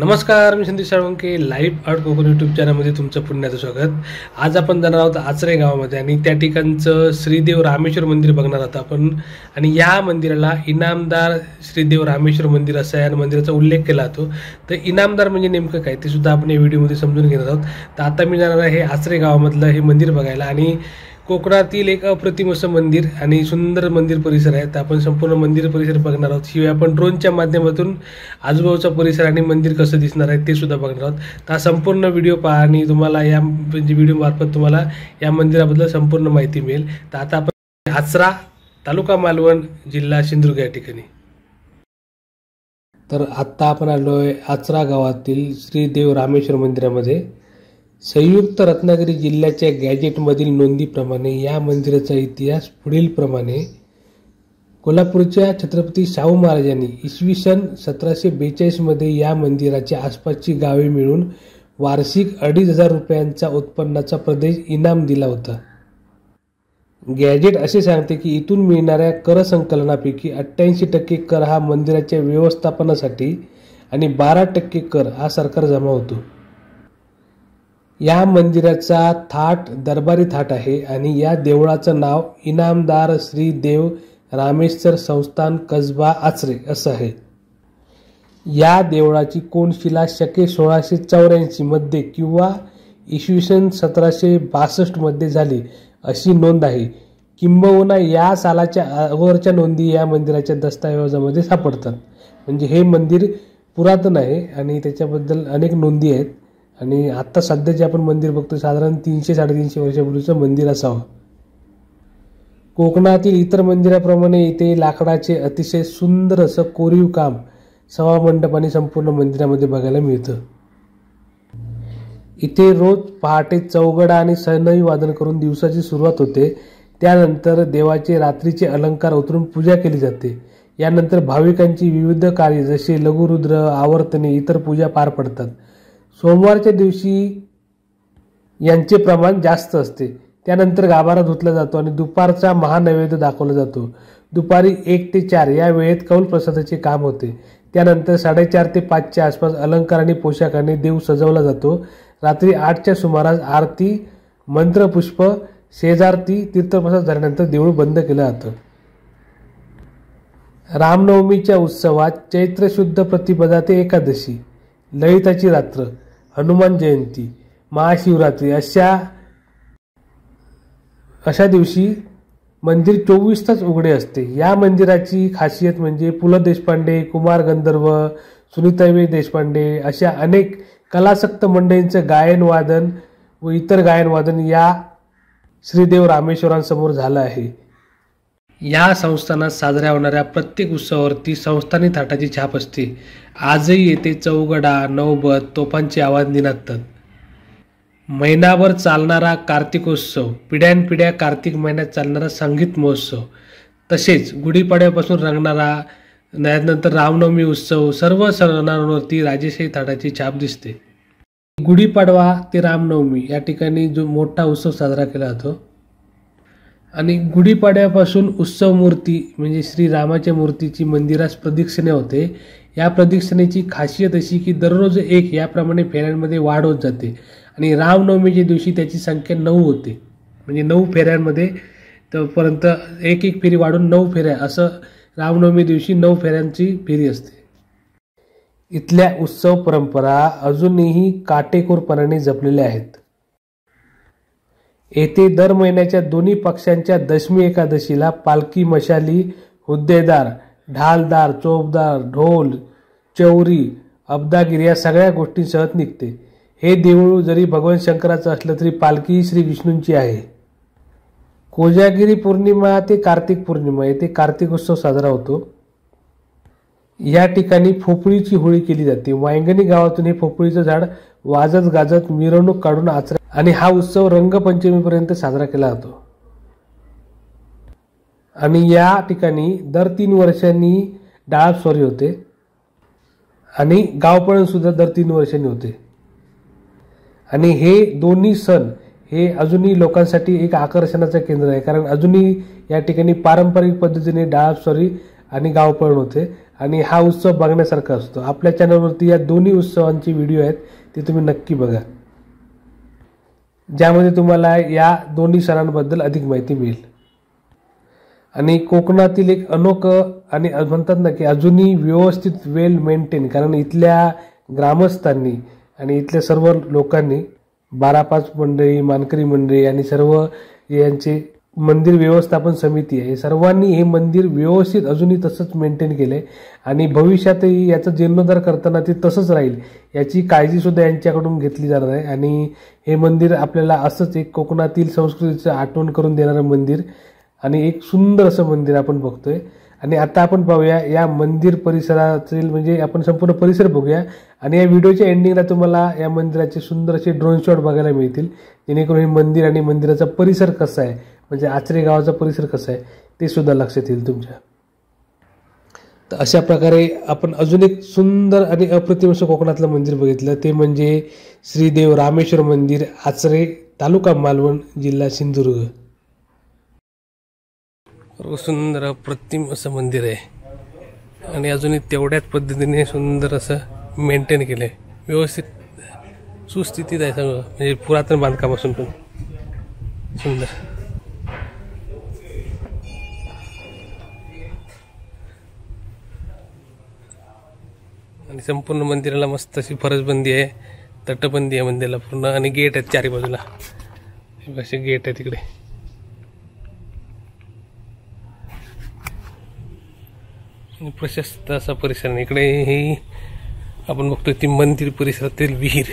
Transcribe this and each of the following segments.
नमस्कार, मी Sandeep Salunke. Live art Konkan YouTube चॅनलमध्ये तुमचं पुण्याचं स्वागत. आज आपण जाणार आहोत आचरे गावामध्ये आणि त्या ठिकाणचं श्रीदेव रामेश्वर मंदिर बघणार आहोत आपण. आणि या मंदिराला इनामदार श्रीदेव रामेश्वर मंदिर असा या मंदिराचा उल्लेख केला जातो. तर इनामदार म्हणजे नेमकं काय ते सुद्धा आपण या व्हिडिओमध्ये समजून घेणार आहोत. तर आता मी जाणार आहे आचरे गावामधलं हे मंदिर बघायला. आणि कोकणातील एक अप्रतिम असं मंदिर आणि सुंदर मंदिर परिसर आहे. तर आपण संपूर्ण मंदिर परिसर बघणार आहोत. शिवाय आपण ड्रोनच्या माध्यमातून आजूबाजूचा परिसर आणि मंदिर कसं दिसणार आहे ते सुद्धा बघणार आहोत. तर हा संपूर्ण व्हिडिओ पहा आणि तुम्हाला या व्हिडिओ मार्फत तुम्हाला या मंदिराबद्दल संपूर्ण माहिती मिळेल. तर आता आपण आचरा, तालुका मालवण, जिल्हा सिंधुदुर्ग या ठिकाणी. तर आत्ता आपण आलो आहे आचरा गावातील श्रीदेव रामेश्वर मंदिरामध्ये. संयुक्त रत्नागिरी जिल्ह्याच्या गॅजेटमधील नोंदीप्रमाणे या मंदिराचा इतिहास पुढील प्रमाणे. कोल्हापूरच्या छत्रपती शाहू महाराजांनी इसवी सन 1742 मध्ये या मंदिराच्या आसपासची गावे मिळून वार्षिक 2500 रुपयांचा उत्पन्नाचा प्रदेश इनाम दिला होता. गॅजेट असे सांगते की इथून मिळणाऱ्या कर संकलनापैकी 88% कर हा मंदिराच्या व्यवस्थापनासाठी आणि 12% कर हा सरकार जमा होतो. या मंदिराचा थाट दरबारी थाट आहे आणि या देवळाचं नाव इनामदार श्री देव रामेश्वर संस्थान कसबा आचरे असं आहे. या देवळाची कोनशिला शके 1684 मध्ये किंवा इसवी सन 1762 मध्ये झाली अशी नोंद आहे. किंबहुना या सालाच्या अगोदरच्या नोंदी या मंदिराच्या दस्तऐवजामध्ये सापडतात. म्हणजे हे मंदिर पुरातन आहे आणि त्याच्याबद्दल अनेक नोंदी आहेत. आणि आत्ता सध्या जे आपण मंदिर बघतो साधारण 300-350 वर्षापूर्वीचं मंदिर असावं. कोकणातील इतर मंदिराप्रमाणे इथे लाकडाचे अतिशय सुंदर असं कोरीव काम सभामंडप आणि संपूर्ण मंदिरामध्ये बघायला मिळतं. इथे रोज पहाटे चौघडा आणि शहनाई वादन करून दिवसाची सुरुवात होते. त्यानंतर देवाचे रात्रीचे अलंकार उतरून पूजा केली जाते. यानंतर भाविकांची विविध कार्य जसे लघुरुद्र, आवर्तने, इतर पूजा पार पडतात. सोमवारच्या दिवशी यांचे प्रमाण जास्त असते. त्यानंतर गाभारा धुतला जातो आणि दुपारचा महानैवेद्य दाखवला जातो. दुपारी 1 ते 4 या वेळेत कौल प्रसादाचे काम होते. त्यानंतर 4:30 ते 5च्या आसपास अलंकार आणि पोशाखाने देव सजवला जातो. रात्री 8च्या सुमारास आरती, मंत्रपुष्प, शेजारती, तीर्थप्रसाद झाल्यानंतर देऊळ बंद केलं जातं. रामनवमीच्या उत्सवात चैत्र शुद्ध प्रतिपदा ते एकादशी, ललिताची रात्र, हनुमान जयंती, महाशिवरात्री अशा दिवशी मंदिर 24 तास उघडे असते. या मंदिराची खासियत म्हणजे पु ल देशपांडे, कुमार गंधर्व, सुनीताबाई देशपांडे अशा अनेक कलासक्त मंडळींचं गायन वादन व इतर गायन वादन या श्रीदेव रामेश्वरांसमोर झालं आहे. या संस्थानात साजऱ्या होणाऱ्या प्रत्येक उत्सवावरती संस्थानी थाटाची छाप असते. आजही येथे चौघडा, नौबत, तोफांचे आवाज निनादतात. महिनाभर चालणारा कार्तिकोत्सव, पिढ्यानपिढ्या कार्तिक महिन्यात चालणारा संगीत महोत्सव, तसेच गुढीपाडव्यापासून रंगणारा त्यानंतर रामनवमी उत्सव, सर्व सणांवरती राजेशाही थाटाची छाप दिसते. गुढीपाडवा ते रामनवमी या ठिकाणी जो मोठा उत्सव साजरा केला जातो. आणि गुढीपाडव्यापासून उत्सव मूर्ती म्हणजे श्रीरामाच्या मूर्तीची मंदिरास प्रदक्षिणा होते. या प्रदक्षिणेची खासियत अशी की दररोज एक याप्रमाणे फेऱ्यांमध्ये वाढ होत जाते आणि रामनवमीच्या दिवशी त्याची संख्या 9 होते. म्हणजे 9 फेऱ्यांमध्ये पर्यंत एक फेरी वाढून 9 फेऱ्या असं रामनवमी दिवशी 9 फेऱ्यांची फेरी असते. इथल्या उत्सव परंपरा अजूनही काटेकोरपणाने जपलेल्या आहेत. येथे दर महिन्याच्या दोन्ही पक्षांच्या दशमी एकादशीला पालखी, मशाली, हुद्देदार, ढालदार, चोपदार, ढोल, चौरी, अब्दागिरी या सगळ्या गोष्टींसह निघते. हे देऊळ जरी भगवान शंकराचं असलं तरी पालखी श्री विष्णूंची आहे. कोजागिरी पौर्णिमा ते कार्तिक पौर्णिमा येथे कार्तिकोत्सव साजरा होतो. या ठिकाणी फोपळीची होळी केली जाते. वांगणी गावातून हे फोपळीचं झाड वाजत गाजत मिरवणूक काढून आचरा आणि हा उत्सव रंगपंचमीपर्यंत साजरा केला जातो. आणि या ठिकाणी दर 3 वर्षांनी डाळापस्वारी होते आणि गावपळण सुद्धा दर 3 वर्षांनी होते. आणि हे दोन्ही सण हे अजूनही लोकांसाठी एक आकर्षणाचं केंद्र आहे. कारण अजूनही या ठिकाणी पारंपरिक पद्धतीने डाळापस्वारी आणि गावपळण होते. आणि हा उत्सव बघण्यासारखा असतो. आपल्या चॅनलवरती या दोन्ही उत्सवांचे व्हिडिओ आहेत, ते तुम्ही नक्की बघा, ज्यामध्ये तुम्हाला या दोन्ही सणांबद्दल अधिक माहिती मिळेल. आणि कोकणातील एक अनोखं आणि म्हणतात ना की अजूनही व्यवस्थित वेल मेंटेन, कारण इथल्या ग्रामस्थांनी आणि इथल्या सर्व लोकांनी 12-5 मंडळी, मानकरी मंडळी आणि सर्व यांचे मंदिर व्यवस्थापन समिती आहे, सर्वांनी हे मंदिर व्यवस्थित अजूनही तसंच मेंटेन केलंय आणि भविष्यातही याचा जीर्णोद्धार करताना ते तसंच राहील याची काळजी सुद्धा यांच्याकडून घेतली जाणार आहे. आणि हे मंदिर आपल्याला असंच एक कोकणातील संस्कृतीचं आठवण करून देणारं मंदिर आणि एक सुंदर असं मंदिर आपण बघतोय. आणि आता आपण पाहूया या मंदिर परिसरातील, म्हणजे आपण संपूर्ण परिसर बघूया आणि या व्हिडिओच्या एंडिंगला तुम्हाला या मंदिराचे सुंदर असे ड्रोन शॉट बघायला मिळतील, जेणेकरून हे मंदिर आणि मंदिराचा परिसर कसा आहे, म्हणजे आचरे गावाचा परिसर कसा आहे ते सुद्धा लक्षात येईल तुमच्या. तर अशा प्रकारे आपण अजून एक सुंदर आणि अप्रतिम असं कोकणातलं मंदिर बघितलं, ते म्हणजे श्री देव रामेश्वर मंदिर, आचरे, तालुका मालवण, जिल्हा सिंधुदुर्ग. सुंदर अप्रतिम असं मंदिर आहे आणि अजूनही तेवढ्याच पद्धतीने सुंदर असं मेंटेन केलं आहे, व्यवस्थित सुस्थितीत आहे सगळं, म्हणजे पुरातन बांधकाम असून पण सुंदर. आणि संपूर्ण मंदिराला मस्त अशी फरसबंदी आहे, तटबंदी आहे मंदिराला पूर्ण, आणि गेट आहेत चारी बाजूला, असे गेट आहे तिकडे. आणि प्रशस्त असा परिसर. इकडे ही आपण बघतोय ती मंदिर परिसरातील विहीर.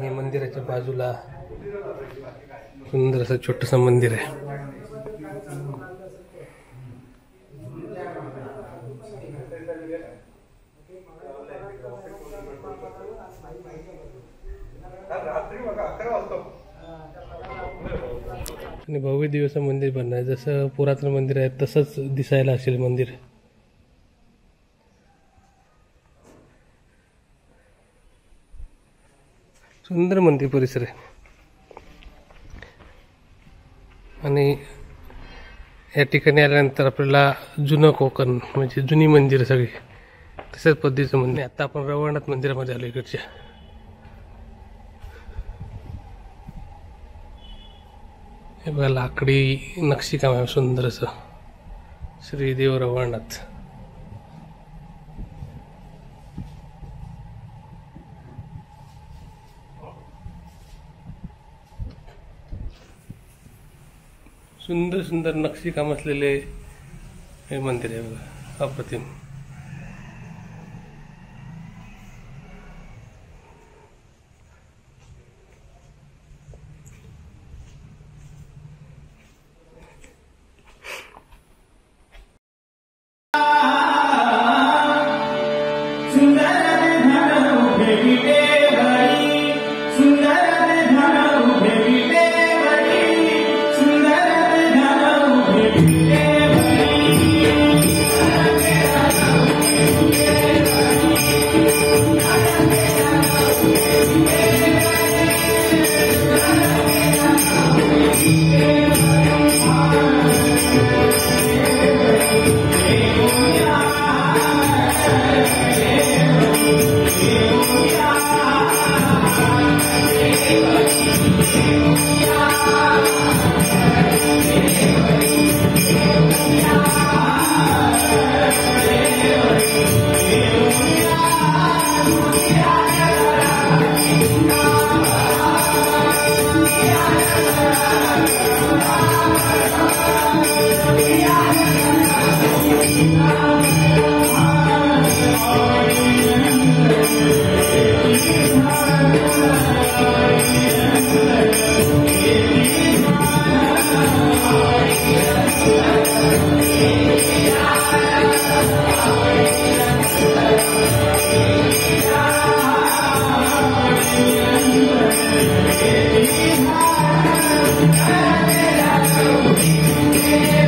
हे मंदिराच्या बाजूला सुंदर असं छोटंसं मंदिर आहे. आणि भव्य दिवस मंदिर बनणार, जसं पुरातन मंदिर आहे तसंच दिसायला असेल मंदिर. सुंदर मंदिर परिसर आहे. आणि या ठिकाणी आल्यानंतर आपल्याला जुनं कोकण, म्हणजे जुनी मंदिर सगळी तशाच पद्धतीचं मंदिर. आता आपण रवळनाथ मंदिरामध्ये आलो इकडच्या. हे बघा लाकडी नक्षीकाम आहे सुंदर असं, श्रीदेव रवळनाथ. सुंदर सुंदर नक्षीकाम असलेले हे मंदिर आहे बघा, अप्रतिम. Yeah.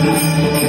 Thank you.